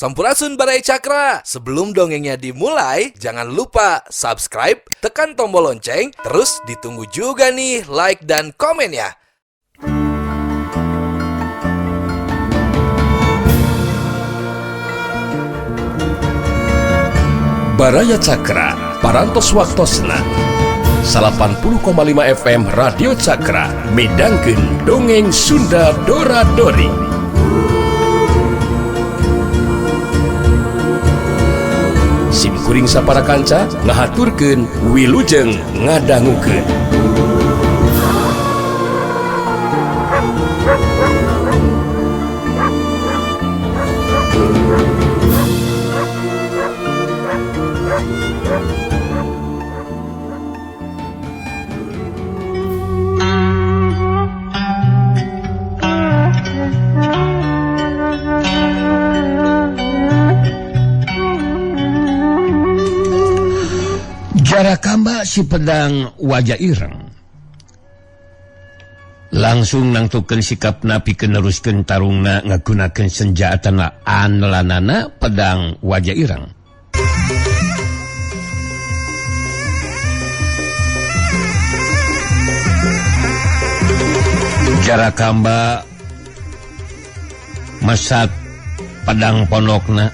Sampurasun Barai Cakra. Sebelum dongengnya dimulai, jangan lupa subscribe, tekan tombol lonceng, terus ditunggu juga nih like dan komen ya. Baraya Cakra, parantos waktosna 80,5 FM Radio Cakra, midangkeun dongeng Sunda Dora-Dori. Simkuring sapara kanca ngahaturkeun wilujeng ngadangukeun. Jarakamba si pedang wajah ireng langsung nangtukeun sikapna pikeun neruskeun tarungna ngagunakeun senjatana anlanana pedang wajah ireng. Jarakamba mesat pedang pondokna.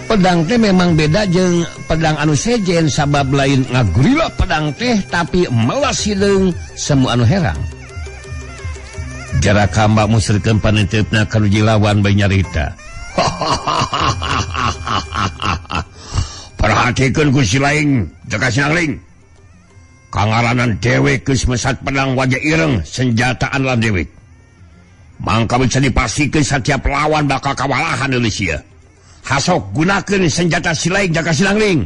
Pedang teh memang beda jeung pedang anu sejen sabab lain ngagurila pedang teh tapi melas hideung semu anu herang. Jarakamba musrikeun panenteupna kanuji lawan bae nyarita. Perhatikeun ku si laing jaka sinangling. Kangaranan dewek geus mesat pedang wajah ireng senjataan lan dewek. Mangka bisa dipastikeun setiap lawan bakal kawalahan deui sia. Hasok gunakeun senjata silaing jaka sinangling.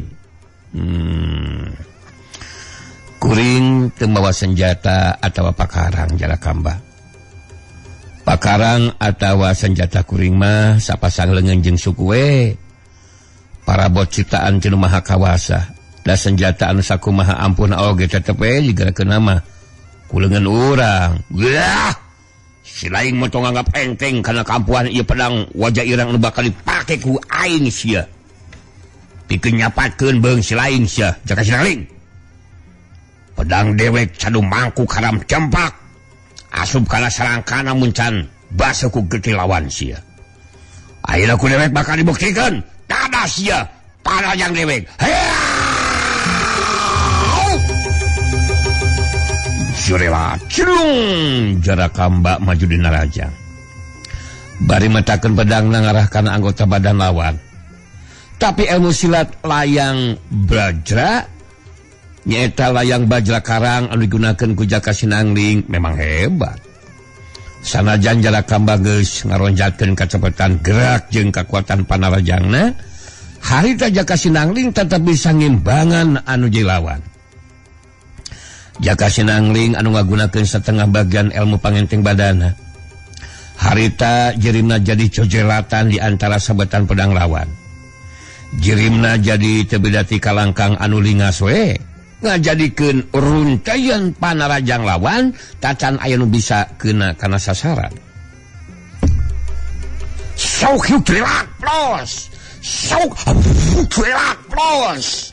Kuring teu mawa senjata atawa pakarang Jarakamba. Pakarang atawa senjata kuring mah sapasang leungeun jeung suku we. Parabot ciptaan ti nu maha kawasa. Da senjata anu sakumaha ampun oge tetep we digerakeun mah ku leungeun urang. Yah. Si laing mah tong anggap enteng karena kampuan ieu pedang wajah ireng nu bakal dipake ku aing sia. Pikeun nyapatkeun beung si laing sia jaka sinangling. Pedang dewek cadu mangku karam cempak. Asup kana sarangkana mun can basa ku getih lawan sia. Ayeuna ku dewek bakal dibuktikeun. Tada sia panajang dewek. Surela celung Jarakamba maju dina rajang. Bari metakeun pedangna ngarahkan anggota badan lawan. Tapi ilmu silat layang bajra nyaeta layang bajra karang anu digunakeun ku Jaka Sinangling memang hebat. Sanajan Jarakamba geus ngaronjatkeun kacepetan gerak jeung kakuatan panarajangna, harita Jaka Sinangling tetep bisa ngimbangan anu jilawan. Jaka Sinangling anu ngagunakeun setengah bagian ilmu pangenteng badana. Harita jirimna jadi cojelatan di antara sabetan pedang lawan. Jirimna jadi teu beda ti kalangkang anu lingas we. Ngajadikeun runtayan panarajang lawan tacan aya nu bisa keuna kana sasaran. Sok hiutrelak plos. Sok hiutrelak plos.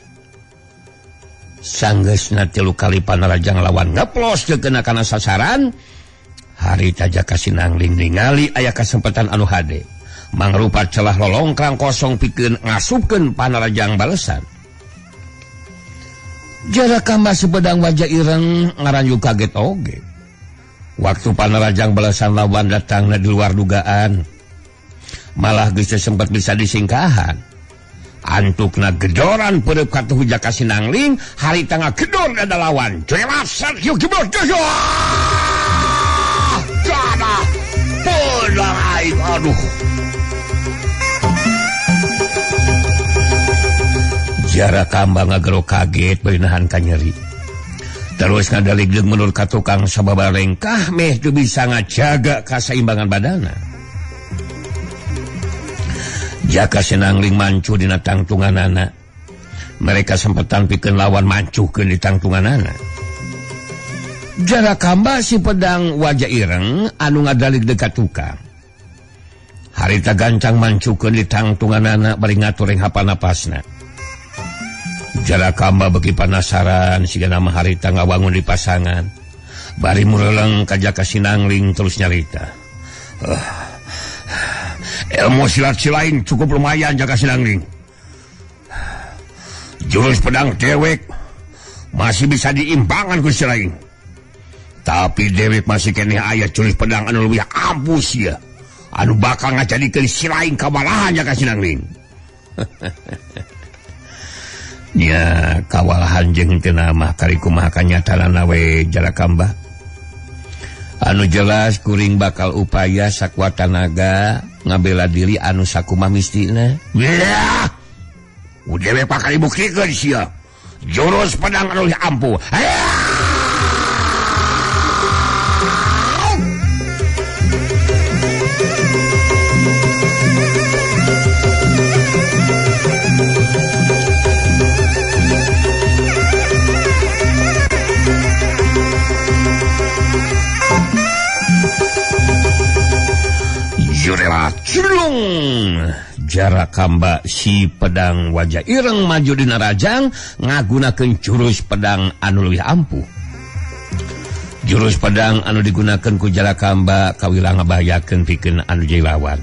Sanggeusna 3 kali panarajang lawan ngeplos teu keuna kana sasaran, harita Jaka Sinangling ningali aya kasempatan anu hade, mangrupa celah lolongkrang kosong pikeun ngasupkeun panarajang balesan. Jarakamba sepedang wajah ireng ngaranju kaget oge. Waktu panarajang balesan lawan datangna di luar dugaan, malah geus sempat bisa disingkahan. Antukna gedoran pereup katuh Jaka Sinangling, harita ngagedor ada lawan. Jelasan yuk gebor. Kada. Podang aing aduh. Jarakamba ngagero kaget bari nahan ka nyeri. Terus ngadaligdeug menurut ka tukang sababarengkah meh teu bisa ngajaga kasaimbangan badana. Jaka Sinangling mancu dina tangtunganana. Mereka sempetan pikeun lawan mancuhkeun di tangtunganana. Jarakamba si pedang wajah ireng anu ngadalig dekat tukang. harita gancang mancukeun di tangtungan anak bari ngatur hapal napasna. Jalakamba beki penasaran siga nama harita ngawangun di pasangan. Bari mureleng ka Jaka Sinangling terus nyarita. Ilmu silat Cilaing cukup lumayan Jaka Sinangling. Jurus pedang dewek masih bisa diimbangan ku Cilaing. Tapi dewek masih kene aya jurus pedang anu leuwih ampuh sia. Anu bakal ngajadikeun Cilaing kawalahan Jaka Sinangling. Ya kawalahan jeung teu mah kari kumaha kanyataanna we Jalakamba. Anu jelas kuring bakal upaya sakuat tenaga ngabela diri anu sakumaha mistina. Ya. Udah we pakali buktikeun sia. Jurus pedang anu ampuh. Jurela culung Jalakamba si pedang wajah ireng maju dina rajang ngagunakeun jurus pedang anu leuwih ampuh. Jurus pedang anu digunakeun ku Jalakamba kawilah ngabahayakeun pikeun anu jadi lawan.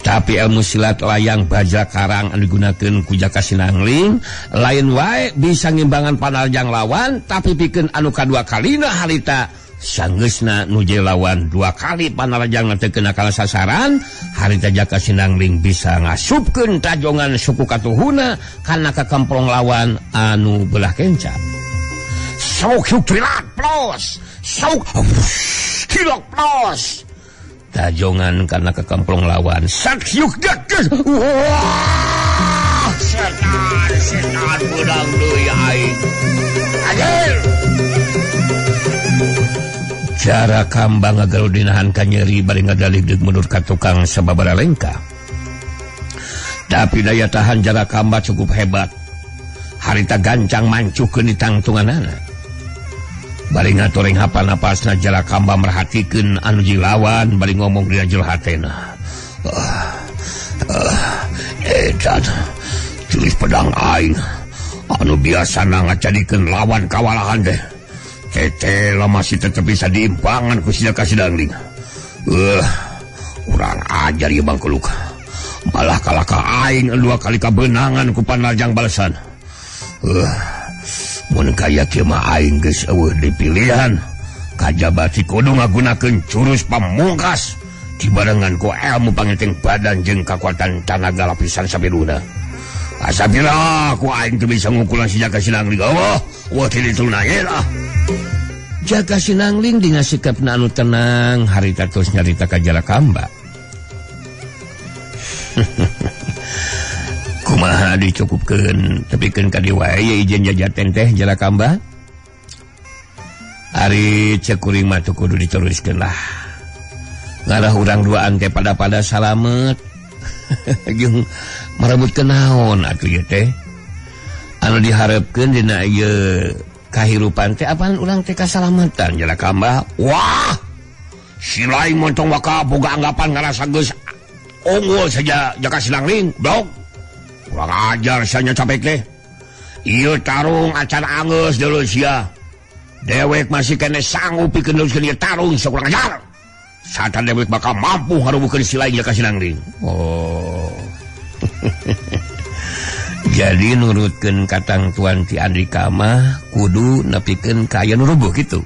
Tapi ilmu silat layang baja karang anu digunakeun ku Jaka Sinangling lain wae bisa ngimbangan panarjang lawan, tapi pikeun anu kadua kalina harita sanggeusna nuju lawan 2 kali panarjang teu kena kala sasaran, harita Jaka Sinangling bisa ngasupkeun tajongan suku katuhuna kana kakamplong lawan anu belah kenca. Sok kilat plus, sok kilok plus. Tajongan kana kakamplong lawan sak yuk deus. Wah, setan budang deui aing. Ajer. Jalakamba ngagalu dinahan ka nyeri bari ngadalik mundur ka tukang sababaraha lengka. Tapi daya tahan Jalakamba cukup hebat. Harita gancang mancukeun di tangtunganana. Bari ngatoreng hapal napasna Jalakamba merhatikeun anu jilawan bari ngomong dina jero hatena. Edan jurus pedang aing anu biasana ngajadikeun lawan kawalahan teh. Tetela masih tetap bisa diimbangan ku Jaka Sinangling. Kurang ajar ieu bangkuluk. Malah kalah ka aing 2 kali kabenangan ku panarjang balesan. Mun kaya kieu mah aing geus eueuh dipilihan. Kajabati kudu ngagunakeun jurus pamungkas dibarengan ku ilmu pangiteng badan jeung kakuatan tenaga lapisan sapiluna. Asapila ku aing teu bisa ngukulan si Jaka Sinangling. Wah tilituna lah. Jaka Sinangling dengan sikapna anu tenang harita terus nyarita ka Jalakamba. Kumaha dicukupkeun tepikeun ka dieu wae ijen jajaten teh Jalakamba. Ari ceuk kuring mah teu kudu diteruskeun lah. Ngalah urang duaan teh pada salamet. Jeung marebutkeun naon atuh ieu teh? Anu diharepkeun dina ieu kahirupan teh apaan urang teh kasalamatan Jalakamba. Wah, si lain montong waka boga anggapan ngarasa geus unggul saja Jaka Sinangling, dog. Kurang ajar sanya capek teh. Ieu tarung acan anggeus deuleu sia. Dewek masih kene sanggup pikeun ieu tarung sakurang ajar. Satan dewek bakal mampu ngarubukeun si lain Jaka Sinangling. Oh. Jadi nurutkeun katang Tuan Ti Andika mah kudu nepikeun ka aya nu rubuh kitu.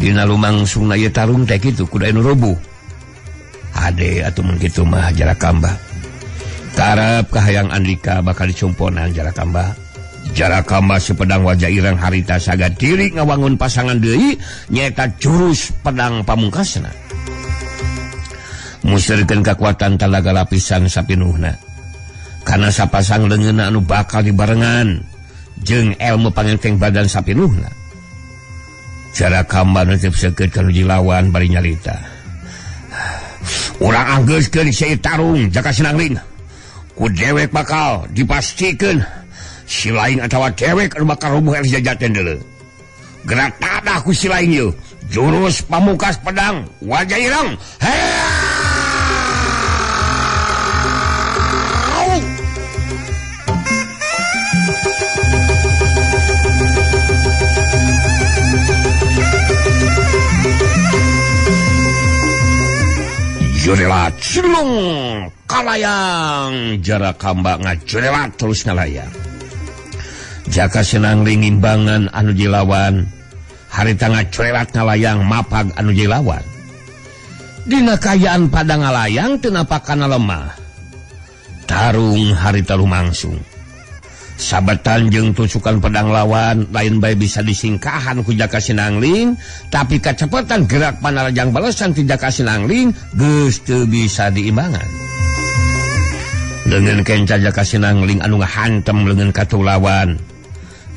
Dina lumangsungna ieu tarung teh kitu kudu aya nu rubuh. Hade atuh mun kitu mah Jalakamba. Karep kahayang Andika bakal dicumponan Jalakamba. Jalakamba sepedang wajah ireng harita sagad diri ngawangun pasangan deui nyaeta jurus pedang pamungkasna. Musirkeun kakuatan talaga lapisan sapinuhna. Karena sapasang leungeunna anu bakal dibarengan jeung ilmu pangenteng badan sapinuhna. Jalakamba netep seukeut ka nuju lawan bari nyarita. Urang anggeuskeun si tarung Jaka Sinangling. Ku dewek bakal dipastikeun si lain atawa dewek anu bakal rubuh el jajaten deuleu. Gerak tadah ku si lain ieu jurus pamungkas pedang wajah ireng. jurelat cilung kalayang jarak kamba ngajurelat terus ngalayang jaka sinangling imbangan anu jilawan harita ngajurelat ngalayang mapag anu jilawan dina kayaan pada ngalayang teu napakana lemah tarung harita lumangsung sabetan jeung tusukan pedang lawan lain bae bisa disingkahan ku Jaka Sinangling tapi kacepetan gerak panarajang balesan ti Jaka Sinangling geus teu bisa diimbangan leungeun kenca Jaka Sinangling anu ngahantem leungeun katu lawan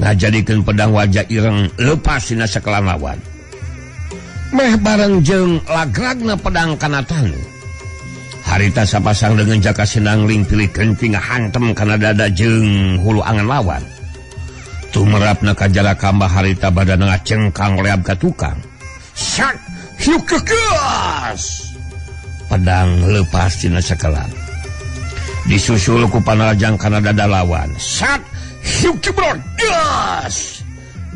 ngajadikeun pedang wajah ireng leupas dina sakelan lawan meh bareng jeung lagragna pedang kana tanu harita sapasang dengan Jaka Sinangling pilih kenting ngahantem kana dada jeung hulu angan lawan tumerapna ka Jalakamba harita badan ngacengkang leab ka tukang sak hiuk kegas pedang lepas dina sakelan disusul ku panarajang kana dada lawan sak hiuk kegas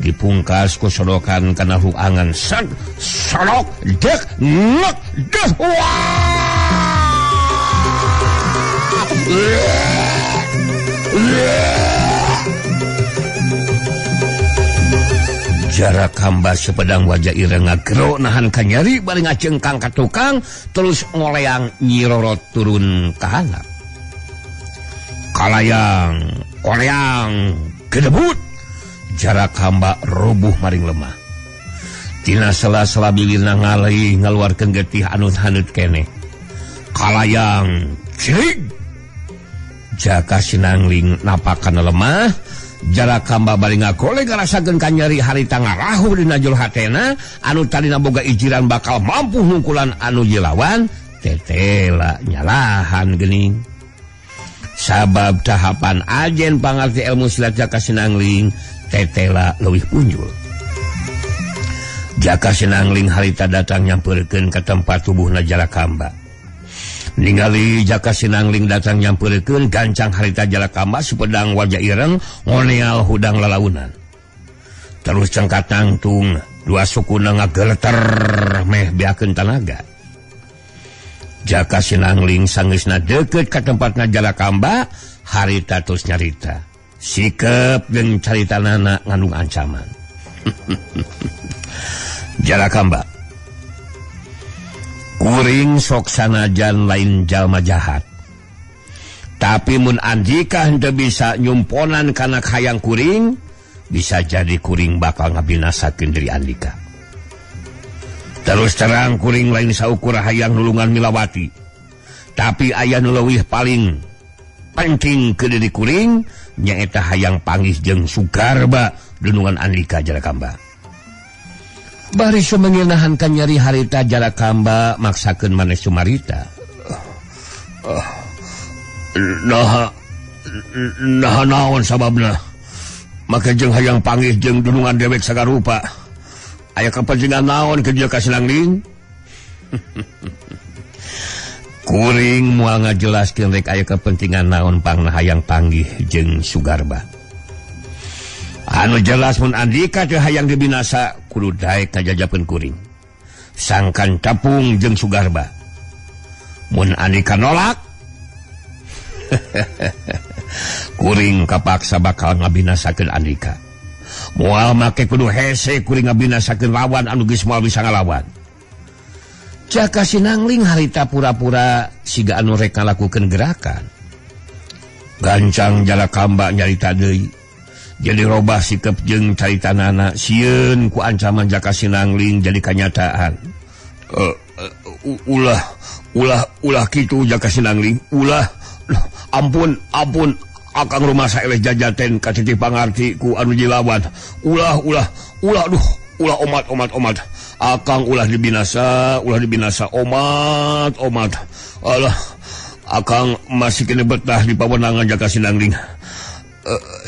dipungkas ku sodokan kana hulu angan sak sodok dek nek deh jarak hamba sepedang wajah ireng ngagero nahan kanyari bari ngacengkang ka tukang terus ngoleang nyirorot turun ka handap kalayang koleang gedebut jarak hamba rubuh maring lemah tina sela-sela bilirna ngalih ngaluarkeun getih anut-hanut keneh kalayang cig Jaka Sinangling napakana lemah jarak hamba bari ngagole ngarasakeun kanyari harita ngarahu dina jul hatena anu talina boga ijiran bakal mampu ngungkulan anu jilawan tetela nyalahan geuning sabab tahapan ajen pangarti ilmu silat Jaka Sinangling tetela leuwih punjul Jaka Sinangling harita datang nyampeurkeun ka tempat tubuhna jarak hamba ningali Jaka Sinangling datang nyampeurkeun gancang harita Jalakamba sepedang wajah ireng ngoneal hudang lalaunan terus cengkat nangtung dua sukuna ngageleter meh beakeun tanaga Jaka Sinangling sanggeusna deukeut ka tempatna Jalakamba harita terus nyarita sikep jeung caritanana ngandung ancaman Jalakamba kuring sok sanajan lain jalma jahat tapi mun andika henteu bisa nyumponan kana hayang kuring bisa jadi kuring bakal ngabinasakeun diri andika terus terang kuring lain saukur hayang nulungan milawati tapi aya nu leuwih paling penting ke diri kuring nyaeta hayang panggih jeung Sugarba dunungan andika Jalakamba bari sumengeunahan ka nyari harita Jalakamba maksakeun maneh sumarita nah naon sababna maka jeung hayang panggih jeung dunungan dewek sagarupa aya kapentingan naon ke Jaka Sinangling kuring moal ngajelaskeun rek aya kapentingan naon pangna hayang panggih jeung Sugarba anu jelas mun andika teu hayang dibinasa kudu daek kajajapeun kuring sangkan capung jeung Sugarba mun andika nolak kuring kapaksa bakal ngabinasakeun andika moal make kudu hese kuring ngabinasakeun lawan anu geus moal bisa ngalawan Jaka Sinangling harita pura-pura siga anu rek ngalakukeun gerakan gancang Jalakamba nyarita deui jadi robah sikep jeung caritanana sieun ku ancaman Jaka Sinangling jadi kanyataan ulah kitu Jaka Sinangling ulah ampun akang rumasa eleh jajaten kaciti pangarti ku anu jilawan ulah omat akang ulah dibinasa omat alah akang masih kena betah di pawenangan Jaka Sinangling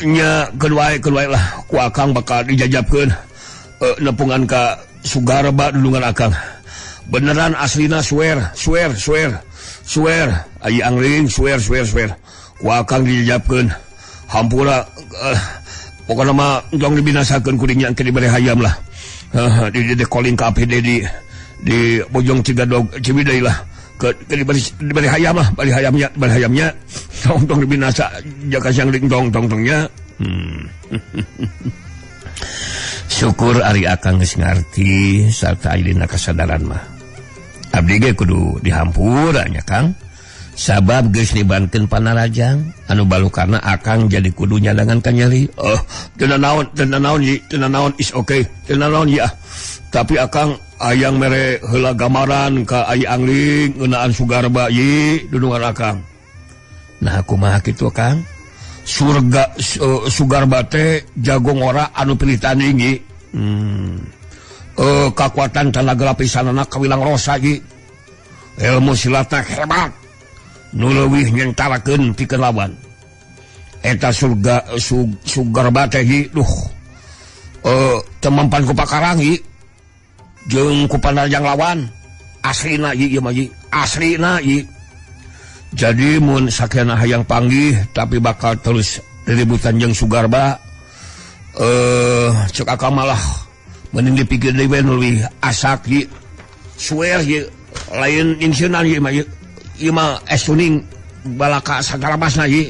nya kedua lah ku akang bakal dijajabkeun nepungan ka Sugarba dulungan akang beneran aslina swear ai angling swear ku akang dijajabkeun hampura pokona mah jong dibinasakeun kuring nya ke dibere hayam lah di calling ka APD di Bojong Cigadog Ciwidey lah diberi hayamnya tong dibinasa jaka siang ding tongnya. Syukur ari akang geus ngarti sarta aya dina kasadaran mah. Abdi ge kudu dihampura nya Kang. Sabab geus nibankeun panarajang anu balukarna akang jadi kudu nyadangan ka nyeri. Teu naon is okay. Teu naon ya. Tapi akang ayang mere heula gambaran ka ai angling ngeunaan Sugarba ye dudungan akang. Nah kumaha kitu Kang? Sugarba teh jago ngora anu pilih tanding ye. Kakuatan tenaga lapisanana kawilang rosa ye. Ilmu silatna hebat. Nu leuwih nyentarakeun pikeun lawan. Eta Sugarba teh hi teu mempan ku pakarang hi. Jeung ku panarajang lawan aslina ieu mah aslina ieu. Jadi mun sakeuna hayang panggih tapi bakal terus riributan jeung Sugarba cek akang malah mending dipikeun deui leuwih asak ieu. Suwer ieu lain insieunan ieu mah ieu mah esuning balaka sakarabasna ieu.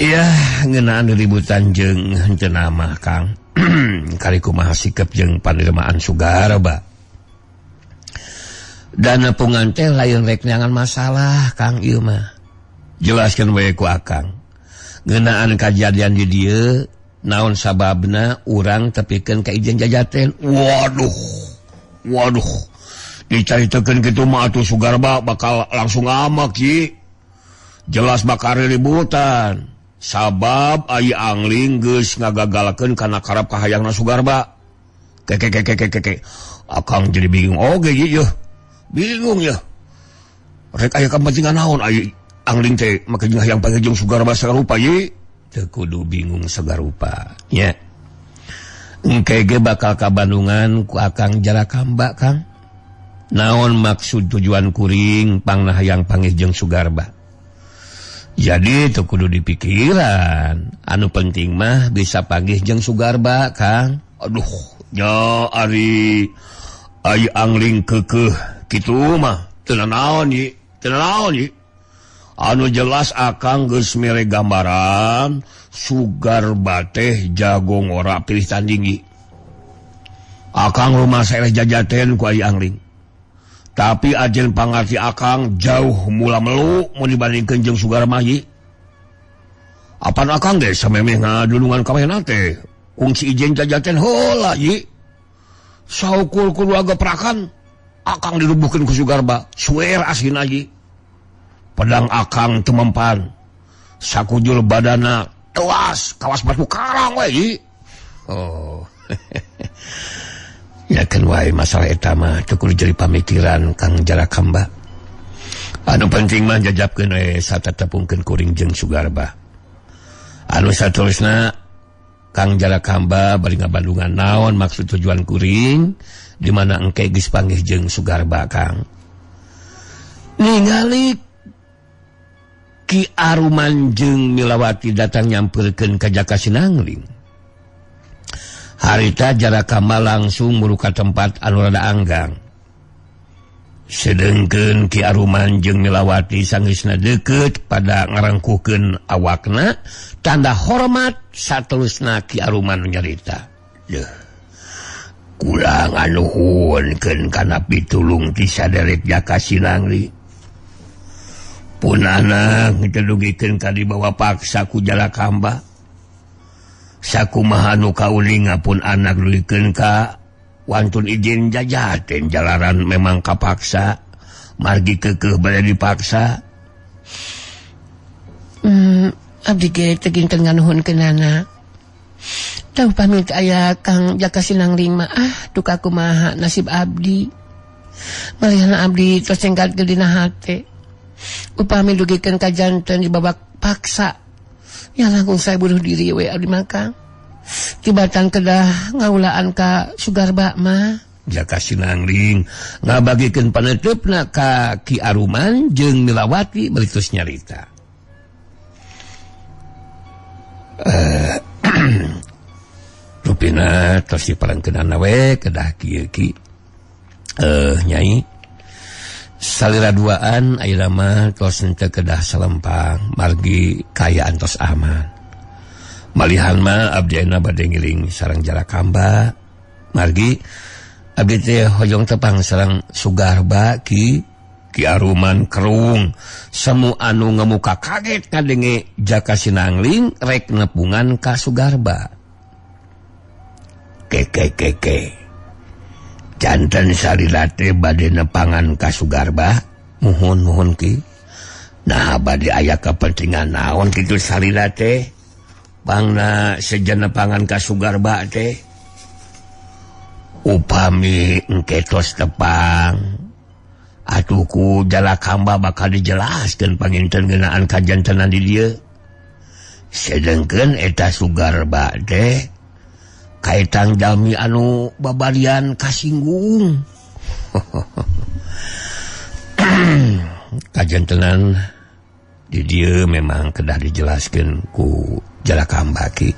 Iya ngeunaan riributan jeung henteu mah Kang. Kali kumaha sikep jeung panerimaan Sugarba. Dan nepungan teh lain rek neangan masalah Kang ieu mah. Jelaskeun we ku akang. Ngeunaan kajadian di dieu naon sababna urang tepikeun ka ijen jajaten. Waduh. Dicaritakeun kitu mah atuh Sugarba bakal langsung ngamak ye. Jelas bakal ributan. Sabab ai angling geus ngagagalkeun kana karep kahayangna Sugarba. Keke. Akang jadi bingung oge ieu. Bingung ya. Rek aya kepentingan naon ai angling teh make jeung hayang panggih jeung Sugarba sagarupa ye. Teu kudu bingung sagarupa nya. Engke ge bakal ka Bandungan ku akang Jarakamba Kang. Naon maksud tujuan kuring pangna hayang panggih jeung Sugarba. Jadi teu kudu dipikiran, anu penting mah bisa panggih jeung Sugarba Kang. Aduh, nya ari ai angling keukeuh kitu mah teu naon ye. Anu jelas akang geus mere gambaran Sugarba teh jago ngora pilih tanding ye. Akang rumah saeleh jajaten ku ai angling. Tapi ajen pangarti akang jauh mula melu mun dibandingkeun jeung Sugarba ye. Apan akang ge samemeh ngadulungan kawena teh kungsi ijen jajaten heula ye. Saukur kudu agaprakan akang dirubuhkeun ku Sugarba, suwer aslina ye. Pedang akang teu mempan. Sakujul badana tewas kawas batu karang we ye. Yakin wae masalah eta mah teu kudu jadi pamikiran Kang Jarakamba. Anu penting mah jajabkeun we satetepungkeun kuring jeung Sugarba. Anu saterusna Kang Jarakamba bari ngabandungan naon maksud tujuan kuring di mana engke geus panggih jeung Sugarba Kang. Ningali Ki Aruman jeung Milawati datang nyampeurkeun ka Jaka Sinangling. Harita Jarakamba langsung muruka tempat anu rada anggang. Sedengkeun Ki Aruman jeung Milawati sanggeusna deukeut pada ngarengkuhkeun awakna tanda hormat saterusna Ki Aruman nyarita. Kulang nuhunkeun kana pitulung ti saderek Jaka Sinangli. Punana ngedugikeun ka dibawa paksa ku Jarakamba. Sakumaha nu kauling ngapun anak lulikeun ka wantun izin jajaten jalaran memang kapaksa margi keukeuh bade dipaksa. Abdi ge teu ginten nganuhunkeunana. Tau pamit aya Kang Jaka Sinangling mah duka kumaha nasib abdi. Malihna abdi tos cengkat dina hate. Upami dugikeun ka janten dibabak paksa. Ya langkung saya bunuh diri we abdi maka. Tibatan kedah ngaulaan ka Sugarba mah. Jaka Sinangling ngabagikeun paneutupna ka Ki Aruman jeung Milawati beritus nyarita. Rupina tos diparengkeunana we kedah kieu Ki. Nyai salira duaan ayeuna mah tos henteu kedah salempang margi kayaan tos aman. Malihan mah abdi ayeuna bade ngiring sareng Jarakamba margi abdi teh hoyong tepang sareng Sugarba Ki Aruman Kerung semu anu ngamuka kaget kadenge Jaka Sinangling rek nepungan ka Sugarba. Keke janten salira teh bade nepangan ka Sugarba muhun Ki. Nah bade aya kepentingan naon kitu salira teh pangna sejen nepangan ka Sugarba teh upami engke tos tepang atuh ku Jarakamba bakal dijelaskeun panginten ngeunaan kajantenan di dieu. Sedengkeun eta Sugarba teh kaitang jalmi anu babarian kasinggung. Kajantenan di dieu memang kedah dijelaskeun ku Jarakamba Ki.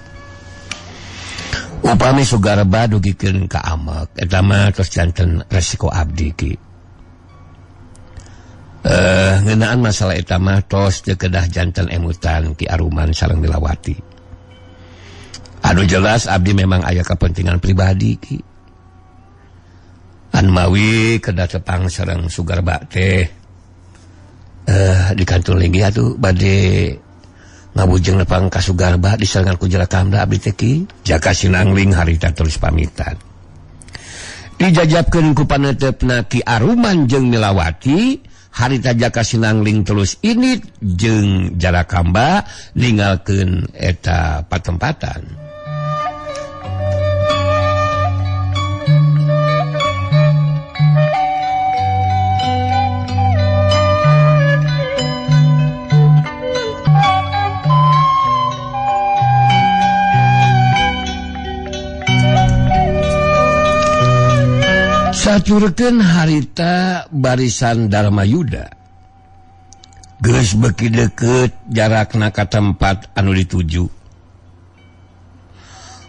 Upami Sugarba dugikeun ka amek eta mah tos janten resiko abdi Ki. Ngeunaan masalah eta mah tos teu kedah janten emutan Ki Aruman sareng Milawati. Anu jelas abdi memang aya kepentingan pribadi Ki. Anmawi kedah tepang sareng Sugarba teh di kantor lagi atuh bade ngabujeng nepang ka Sugarba disarengan ku Jarakamba abdi teh Ki. Jaka Sinangling harita tulis pamitan. Dijajabkeun ku paneutepna Ki Aruman jeung Milawati harita Jaka Sinangling terus ini jeung Jarakamba ninggalkeun eta patempatan. Saturkeun harita barisan Darmayuda geus beuki deukeut jarakna ka tempat anu dituju.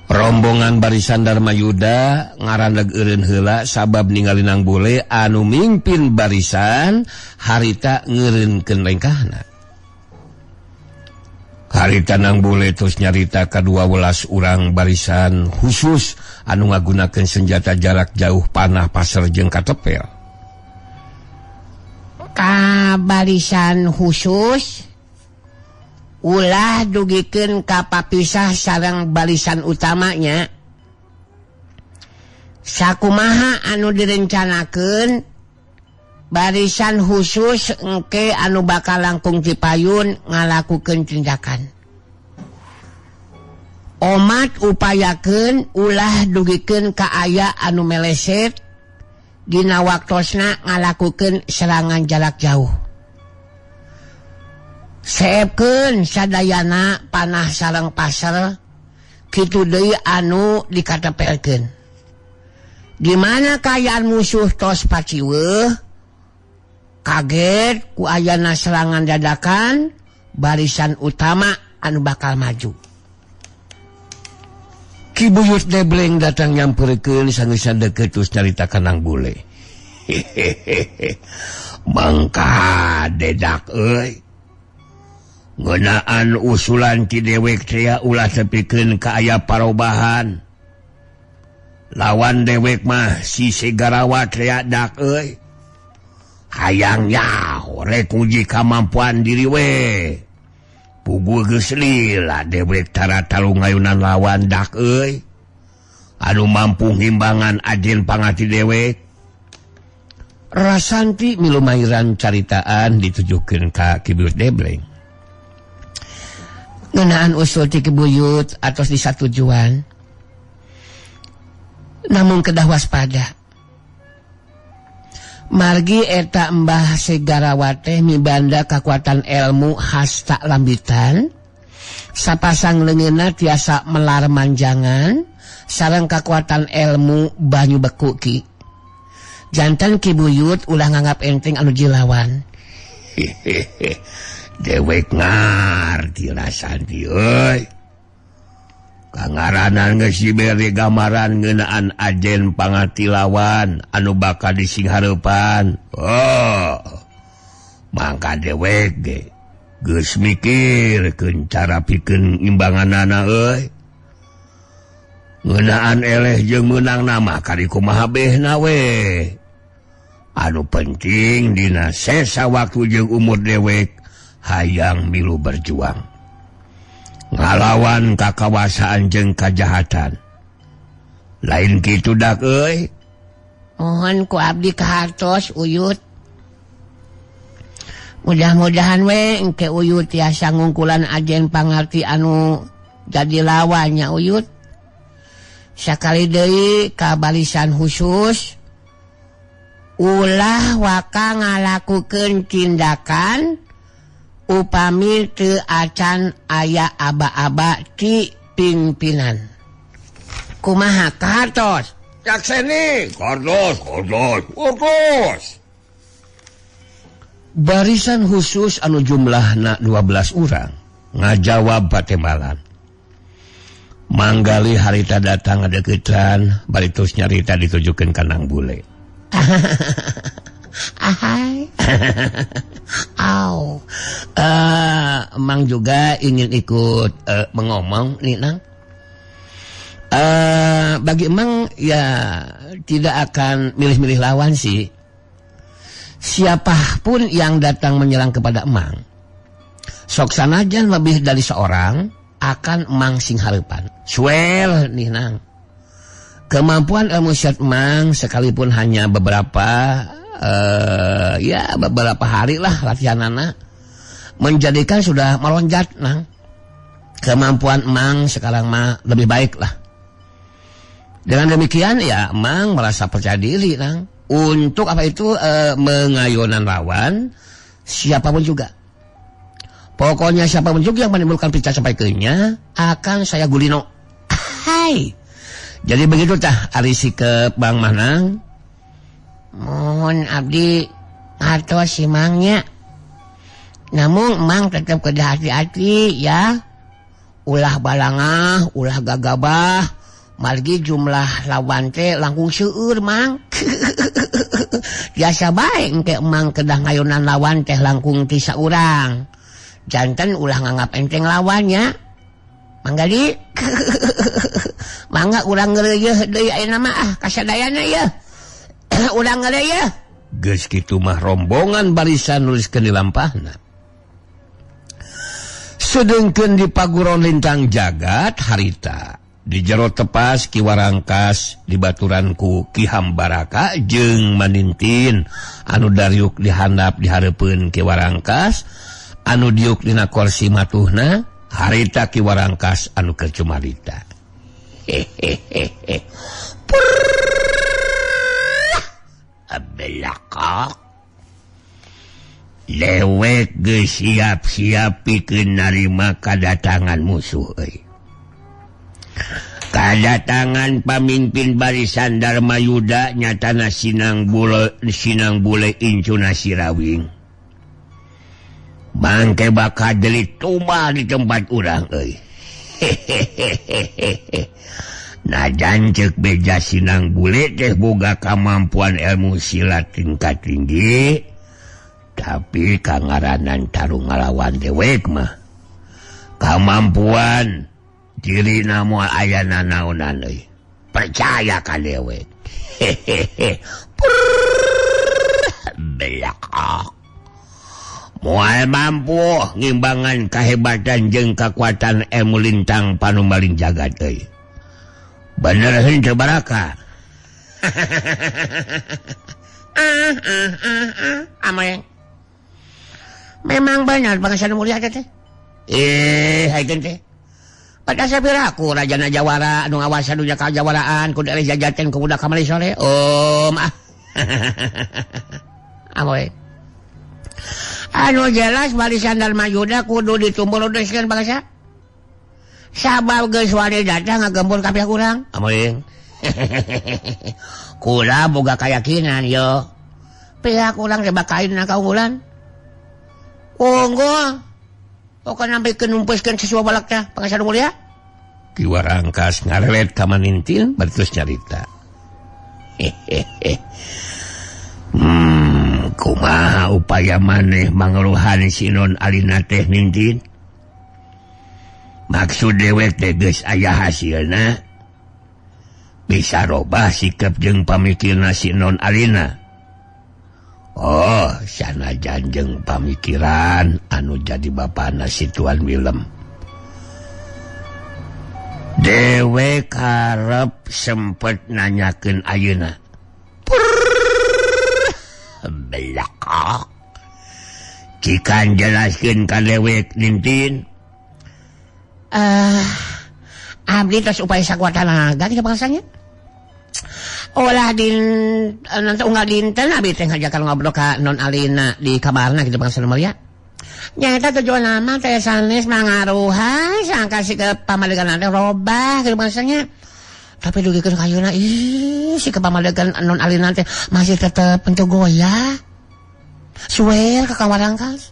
Rombongan barisan Darmayuda ngarandeg eureun heula sabab ningali Nang Bule anu mimpin barisan harita ngeureunkeun lengkahna. Harita Nang Bule terus nyarita ka 12 urang barisan khusus anu ngagunakeun senjata jarak jauh panah pasir jeung katepel. Ka barisan khusus ulah dugikeun ka papisah sareng barisan utamanya. Sakumaha anu direncanakeun barisan khusus engke anu bakal langkung dipayun ngalakukeun tindakan. Omat upayakeun ulah dugikeun ka aya anu meleset dina waktosna ngalakukeun serangan jarak jauh. Seepkeun sadayana panah sareng pasir kitu deui anu dikatepelkeun. Di mana kayaan musuh tos paciweuh kaget ku ayana serangan dadakan barisan utama anu bakal maju. Ki Buyut Debleng datang nyampeurkeun sangeus deukeut terus nyaritakeun Nang Bule. Mangka dedak euy. Ngeunaan usulan ti dewek teh ulah tepikeun ka aya parobahan. Lawan dewek mah si Segarawa teh dak euy. Hayang nyaho rek uji kamampuan diri we. Pugu geus lila dewek tara talungayunan lawan dak euy. Anu mampu himbangan ajen pangati dewek. Rasanti milumairan caritaan ditujukeun ka Ki Buyut Debleng. Ngeunaan usul ti Ki Buyut atos disatujuan. Namun kedah waspada. Margi eta Mbah Segarawa teh mibanda kakuatan ilmu hasta lambitan, sapasang leungeunna tiasa melar manjangan, sareng kakuatan ilmu banyu beku Ki. Janten Ki Buyut ulah nganggap enteng anu jilawan. Dewek ngarti rasanti euy. Kangaranan geus diberi gambaran ngeunaan ajen pangatilawan anu bakal disinghareupan. Oh, mangka dewek ge geus mikirkeun cara pikeun imbanganana euy. Ngeunaan eleh jeung meunang nama kari kumaha behna we. Anu penting dina sesa waktu jeung umur dewek hayang milu berjuang. Ngalawan kakawasaan jeung kajahatan. Lain kitu dak euy. Mohon ku abdi kahartos Uyut. Mudah-mudahan we engke Uyut tiasa ngungkulan ajen pangarti anu jadi lawannya Uyut. Sakali deui ka barisan khusus ulah waka ngalakukeun tindakan upami teu acan aya aba-aba ti pimpinan. Kumaha kahartos? Cakseni, kordos. Barisan khusus anu jumlahna 12 urang ngajawab patembalan. Manggali harita datang ngadeukeutan, baritus nyarita ditujukeun ka Nang Bule. Ahai. Au. Mang juga ingin ikut mengomong nih Nang. Bagi Emang ya tidak akan milih-milih lawan sih. Siapapun yang datang menyerang kepada Emang, sok sanajan lebih dari seorang akan Emang singhareupan. Suel nih Nang. Kemampuan ilmu syat Emang sekalipun hanya beberapa hari lah latihanana menjadikan sudah melonjak Nang. Kemampuan Emang sekarang mah lebih baik lah. Dengan demikian ya Emang merasa percaya diri Nang untuk apa itu mengayonan lawan siapapun juga. Pokoknya siapapun juga yang menimbulkan pecah sampai kenyanya akan saya gulino. Hai. Jadi begitu tah ari sikep Bang Manang. Mohon abdi hartos si Mangnya. Namun Mang tetap kedah hati-hati ya. Ulah balangah, ulah gagabah. Margi jumlah lawan teh langkung seueur Mang. Biasa bae engke Mang kedah ngayunan lawan teh langkung 3 urang. Janten ulah nganggap enteng lawannya. Manggali. Mangga urang ngeureuh deui ayeuna mah kasadayana ya. Urang ngeureuh. Geus kitu mah rombongan barisan nuliskeun di lampahna. Sedengkeun di paguron lintang jagat harita. Di jero tepas Ki Warangkas dibaturan ku Ki Hambaraka jeung Manintin anu dariuk dihandap dihareupeun Ki Warangkas anu diuk dina kursi matuhna harita Ki Warangkas anu keur cumarita. Abelakak lewek geus siap-siap pikeun narima kadatangan musuh euy. Kadatangan pamimpin barisan Darmayuda nyatana Sinang Bule incuna Sirawing. Mangke bakal delit tumbal di tempat urang euy. Najan ceuk beja Sinang Bule teh boga kemampuan ilmu silat tingkat tinggi, tapi kangaranan tarung ngalawan dewek mah kemampuan dirina moal aya nanaonan euy. Percaya ka dewek. Belakak. Moal mampu ngimbangan kahebatan jeung kekuatan ilmu lintang panumbaling jagat euy. Bener henteu baraka. Ameng. Memang benar bangsa mulia teh. Haikeun teh. Pada sapiraku rajana Jawara anu ngawasan dunya kajawaraan kudu eleh jajaten ku budak kamari sore. Amoy. Anu jelas barisan Darmayuda kudu ditumbuludeskeun bangsa. Sabab geus wani datang ngagembur ka pihak urang. Amoy. Kula boga kayakinan yo. Pihak urang teh bakain na kaunggulan. Unggul. Pokoknya sampai kenumpuskan sesuatu balak teh pengasar mulia. Kiwa Rangkas ngarelet ka Manintil bertus nyarita. Kumaha upaya maneh mangruhan si Non Alina teh Nintin? Maksud dewek teh geus aya hasilna. Bisa robah sikap jeung pamikirna si Non Alina. Oh, sanajan jeung pamikiran anu jadi bapana si Tuan Willem. Dewek harap sempet nanyakeun ayeuna. Belakang. Cikan jelaskeun ka dewek Nintin. Abdi tos upaya sakuatan naga di bangsanya. Olah nanti unggal dinten abdi teh ngajakan ngobrol ka Non Alina di kabarna gitu bangsa mulia. Nyata tujuan nama teh sanes mangaruhan sangka si ke pamadegan teh robah gitu bangsanya. Tapi dugikeun ka ayeuna si ke pamadegan Non Alina teh masih tetep pencogoya. Suel ka Kawarangkas.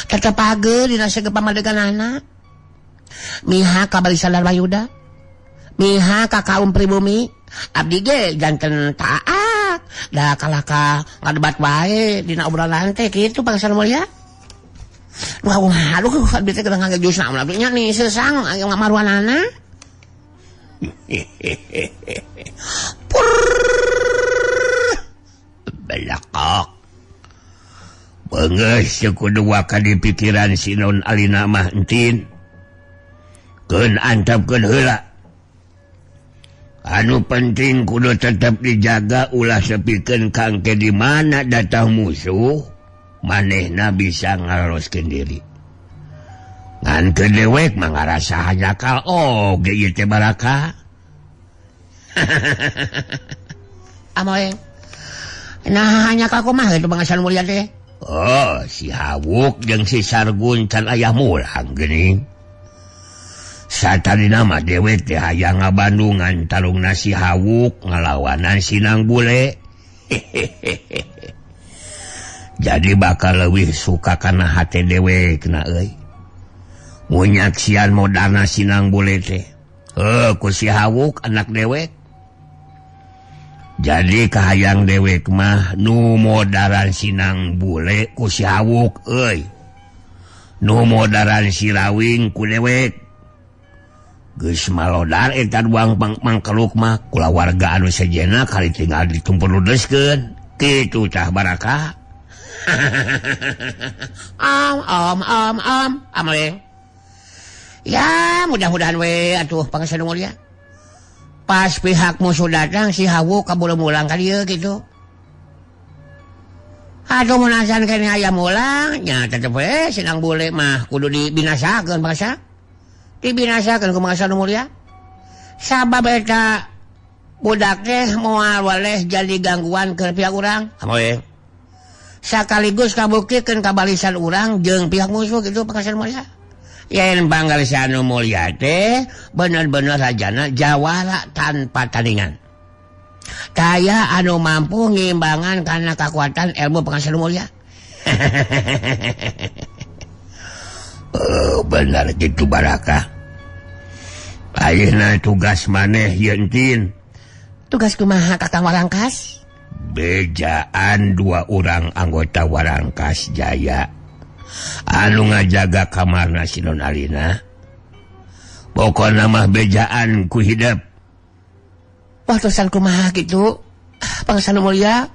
Tetep page dina si ke pamadegan anak. Miha ka Balisan Darmayuda. Miha ka kaum pribumi. Abdi ge janten taat. Da kalaka ngadebat wae dina obrolan teh kitu bangsa mulia. Aduh, abdi teh kadang ngagejusna mun abdi nya nih sesang aya ngamaruanana. Belakok. Beungeus kudu waka di pikiran si Non Alina mah entin. Keun antapkeun heula. Anu penting kudu tetap dijaga ulah sepikeun kangke di mana datang musuh, manehna bisa ngaroskeun diri. Ngan ke dewek mah ngarasa nyakal oge ieu teh Baraka. Amoy. Nah nyakal kumaha itu bangsa mulia teh? Oh, si Hawuk jeung si Sargun can aya mulang geuning. Satadina mah dewek teh hayang ngabandungan tarungna si Hawuk ngalawanan si Nang Bule. Jadi bakal leuwih suka kana hate dewekna euy. Munyak sian modana si Nang Bule teh. Ku si Hawuk anak dewek. Jadi kahayang dewek mah nu modaran si Nang Bule ku si Hawuk euy. Nu modaran si Rawing ku dewek. Geus malodar eta duang mangkeluk mah kulawarga anu sejenna kali tinggal ditumpul ludeskeun. Kitu tah Baraka. Amaleng. Ya, mudah-mudahan we atuh pangasa mulia. Pas pihak musuh datang si Hawuk kabuluh-mulang ka dieu kitu. Atuh mun asan kene aya mulang nya tetep we si Nang Bule mah kudu dibinasakeun bangsa. Dibinasakeun ku mangsa nu mulia. Sabab eta budak teh moal waleh jadi gangguan ke pihak urang. Amoy. Sakaligus kabuktikeun ka balisan urang jeung pihak musuh kitu mangsa nu mulia. Yen bangsa nu mulia teh bener-bener rajana jawara tanpa tandingan. Kaya anu mampu ngimbangan kana kekuatan ilmu mangsa nu mulia. Benar gitu Baraka. Ayeuna tugas maneh yentin. Tugas kumaha Kakang Warangkas? Bejaan 2 urang anggota Warangkas Jaya anu ngajaga kamarna si Non Alina. Pokona mah bejaan ku hidup. Wah tusan kumaha gitu. Pangsa nu mulia.